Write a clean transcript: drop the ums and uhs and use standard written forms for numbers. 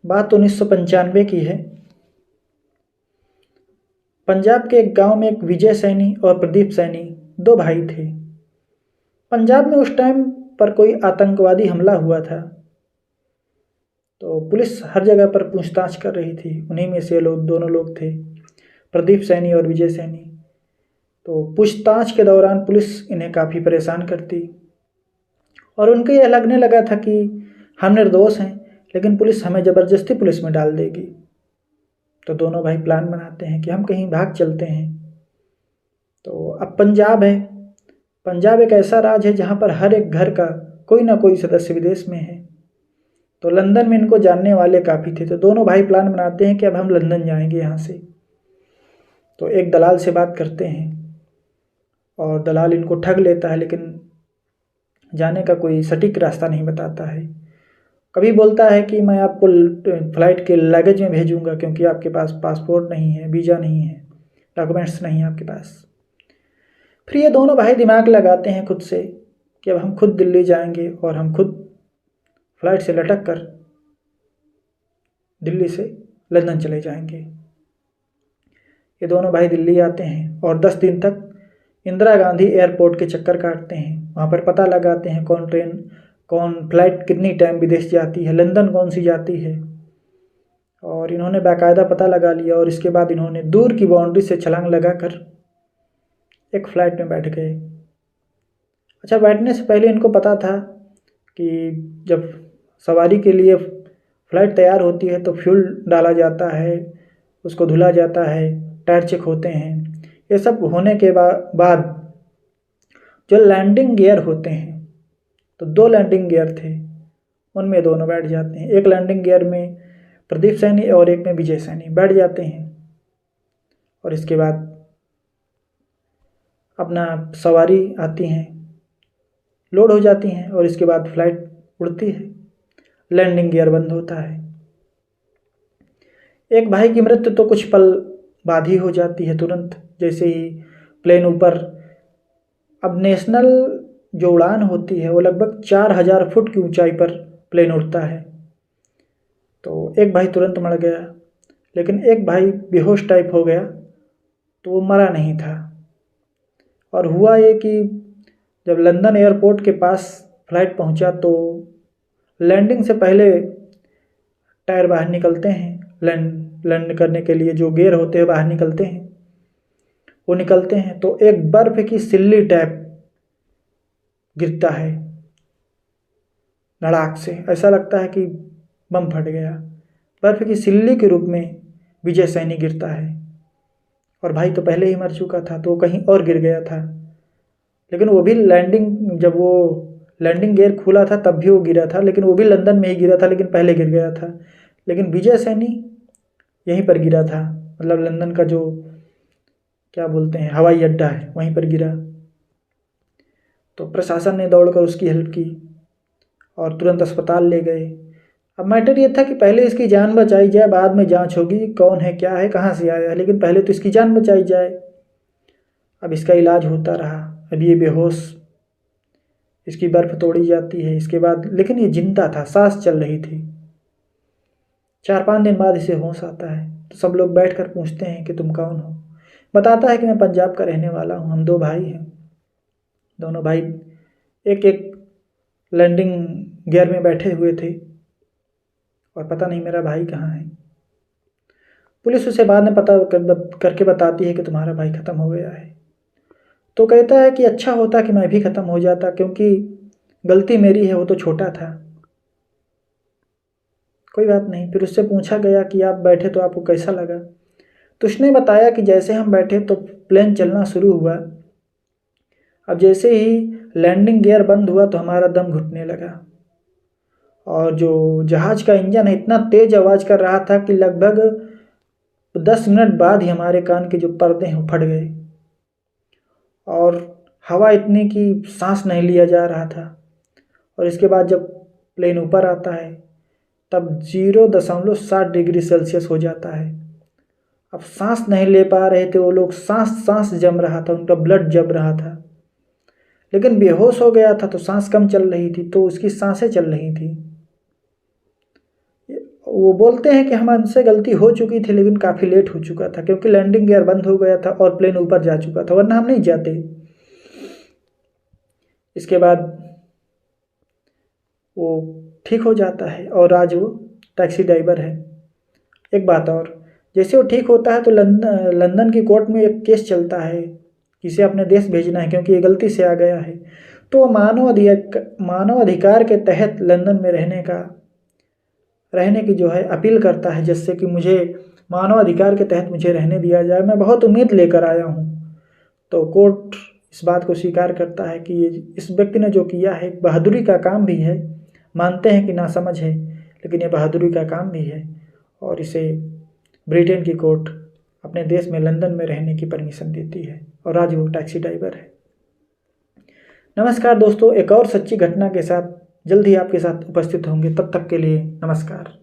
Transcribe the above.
बात 1995 की है। पंजाब के एक गांव में एक विजय सैनी और प्रदीप सैनी दो भाई थे। पंजाब में उस टाइम पर कोई आतंकवादी हमला हुआ था, तो पुलिस हर जगह पर पूछताछ कर रही थी। उन्हीं में से दोनों लोग थे, प्रदीप सैनी और विजय सैनी। तो पूछताछ के दौरान पुलिस इन्हें काफ़ी परेशान करती और उनको यह लगने लगा था कि हम निर्दोष हैं, लेकिन पुलिस हमें ज़बरदस्ती पुलिस में डाल देगी। तो दोनों भाई प्लान बनाते हैं कि हम कहीं भाग चलते हैं। तो अब पंजाब है, पंजाब एक ऐसा राज्य है जहाँ पर हर एक घर का कोई ना कोई सदस्य विदेश में है। तो लंदन में इनको जानने वाले काफ़ी थे, तो दोनों भाई प्लान बनाते हैं कि अब हम लंदन जाएंगे यहाँ से। तो एक दलाल से बात करते हैं और दलाल इनको ठग लेता है, लेकिन जाने का कोई सटीक रास्ता नहीं बताता है। कभी बोलता है कि मैं आपको फ़्लाइट के लगेज में भेजूंगा क्योंकि आपके पास पासपोर्ट नहीं है, वीज़ा नहीं है, डॉक्यूमेंट्स नहीं है आपके पास। फिर ये दोनों भाई दिमाग लगाते हैं खुद से कि अब हम खुद दिल्ली जाएंगे और हम खुद फ्लाइट से लटक कर दिल्ली से लंदन चले जाएंगे। ये दोनों भाई दिल्ली आते हैं और 10 दिन तक इंदिरा गांधी एयरपोर्ट के चक्कर काटते हैं। वहाँ पर पता लगाते हैं कौन ट्रेन, कौन फ्लाइट कितनी टाइम विदेश जाती है, लंदन कौन सी जाती है। और इन्होंने बाकायदा पता लगा लिया और इसके बाद इन्होंने दूर की बाउंड्री से छलांग लगाकर एक फ़्लाइट में बैठ गए। अच्छा, बैठने से पहले इनको पता था कि जब सवारी के लिए फ़्लाइट तैयार होती है तो फ्यूल डाला जाता है, उसको धुला जाता है, टायर चेक होते हैं। ये सब होने के बाद जो लैंडिंग गियर होते हैं, तो 2 लैंडिंग गियर थे, उनमें दोनों बैठ जाते हैं। एक लैंडिंग गियर में प्रदीप सैनी और एक में विजय सैनी बैठ जाते हैं और इसके बाद अपना सवारी आती हैं, लोड हो जाती हैं और इसके बाद फ्लाइट उड़ती है, लैंडिंग गियर बंद होता है। एक भाई की मृत्यु तो कुछ पल बाद ही हो जाती है, तुरंत जैसे ही प्लेन ऊपर। अब नेशनल जो उड़ान होती है वो लगभग 4000 फुट की ऊंचाई पर प्लेन उड़ता है। तो एक भाई तुरंत मर गया, लेकिन एक भाई बेहोश टाइप हो गया, तो वो मरा नहीं था। और हुआ ये कि जब लंदन एयरपोर्ट के पास फ्लाइट पहुंचा तो लैंडिंग से पहले टायर बाहर निकलते हैं। लैंड करने के लिए जो गियर होते हैं बाहर निकलते हैं, वो निकलते हैं तो एक बर्फ की सिल्ली टाइप गिरता है धड़ाक से। ऐसा लगता है कि बम फट गया। बर्फ की सिल्ली के रूप में विजय सैनी गिरता है और भाई तो पहले ही मर चुका था, तो वो कहीं और गिर गया था। लेकिन वो भी जब वो लैंडिंग गियर खुला था तब भी वो गिरा था, लेकिन वो भी लंदन में ही गिरा था, लेकिन पहले गिर गया था। लेकिन विजय सैनी यहीं पर गिरा था, मतलब लंदन का जो क्या बोलते हैं हवाई अड्डा है वहीं पर गिरा। तो प्रशासन ने दौड़कर उसकी हेल्प की और तुरंत अस्पताल ले गए। अब मैटर ये था कि पहले इसकी जान बचाई जाए, बाद में जांच होगी कौन है, क्या है, कहाँ से आया है, लेकिन पहले तो इसकी जान बचाई जाए। अब इसका इलाज होता रहा। अब ये बेहोश, इसकी बर्फ़ तोड़ी जाती है इसके बाद, लेकिन ये जिंदा था, सांस चल रही थी। 4-5 दिन बाद इसे होश आता है, तो सब लोग बैठकर पूछते हैं कि तुम कौन हो। बताता है कि मैं पंजाब का रहने वाला हूँ, हम 2 भाई हैं। दोनों भाई एक एक लैंडिंग गियर में बैठे हुए थे और पता नहीं मेरा भाई कहाँ है। पुलिस उसे बाद में पता करके बताती है कि तुम्हारा भाई ख़त्म हो गया है। तो कहता है कि अच्छा होता कि मैं भी ख़त्म हो जाता, क्योंकि गलती मेरी है, वो तो छोटा था। कोई बात नहीं। फिर उससे पूछा गया कि आप बैठे तो आपको कैसा लगा। तो उसने बताया कि जैसे हम बैठे तो प्लेन चलना शुरू हुआ। अब जैसे ही लैंडिंग गियर बंद हुआ तो हमारा दम घुटने लगा और जो जहाज़ का इंजन है इतना तेज़ आवाज़ कर रहा था कि लगभग 10 मिनट बाद ही हमारे कान के जो पर्दे हैं वो फट गए और हवा इतनी कि सांस नहीं लिया जा रहा था। और इसके बाद जब प्लेन ऊपर आता है तब 0.7 डिग्री सेल्सियस हो जाता है। अब सांस नहीं ले पा रहे थे वो लोग, सांस जम रहा था, उनका ब्लड जम रहा था। लेकिन बेहोश हो गया था तो सांस कम चल रही थी, तो उसकी सांसें चल रही थी। वो बोलते हैं कि हमसे गलती हो चुकी थी लेकिन काफ़ी लेट हो चुका था, क्योंकि लैंडिंग गियर बंद हो गया था और प्लेन ऊपर जा चुका था, वरना हम नहीं जाते। इसके बाद वो ठीक हो जाता है और आज वो टैक्सी ड्राइवर है। एक बात और, जैसे वो ठीक होता है तो लंदन की कोर्ट में एक केस चलता है, इसे अपने देश भेजना है क्योंकि ये गलती से आ गया है। तो वो मानव अधिकार के तहत लंदन में रहने की जो है अपील करता है, जिससे कि मुझे मानव अधिकार के तहत मुझे रहने दिया जाए, मैं बहुत उम्मीद लेकर आया हूँ। तो कोर्ट इस बात को स्वीकार करता है कि ये इस व्यक्ति ने जो किया है बहादुरी का काम भी है, मानते हैं कि नासमझ है लेकिन ये बहादुरी का काम भी है, और इसे ब्रिटेन की कोर्ट अपने देश में लंदन में रहने की परमिशन देती है और आज वो टैक्सी ड्राइवर है। नमस्कार दोस्तों, एक और सच्ची घटना के साथ जल्द ही आपके साथ उपस्थित होंगे, तब तक के लिए नमस्कार।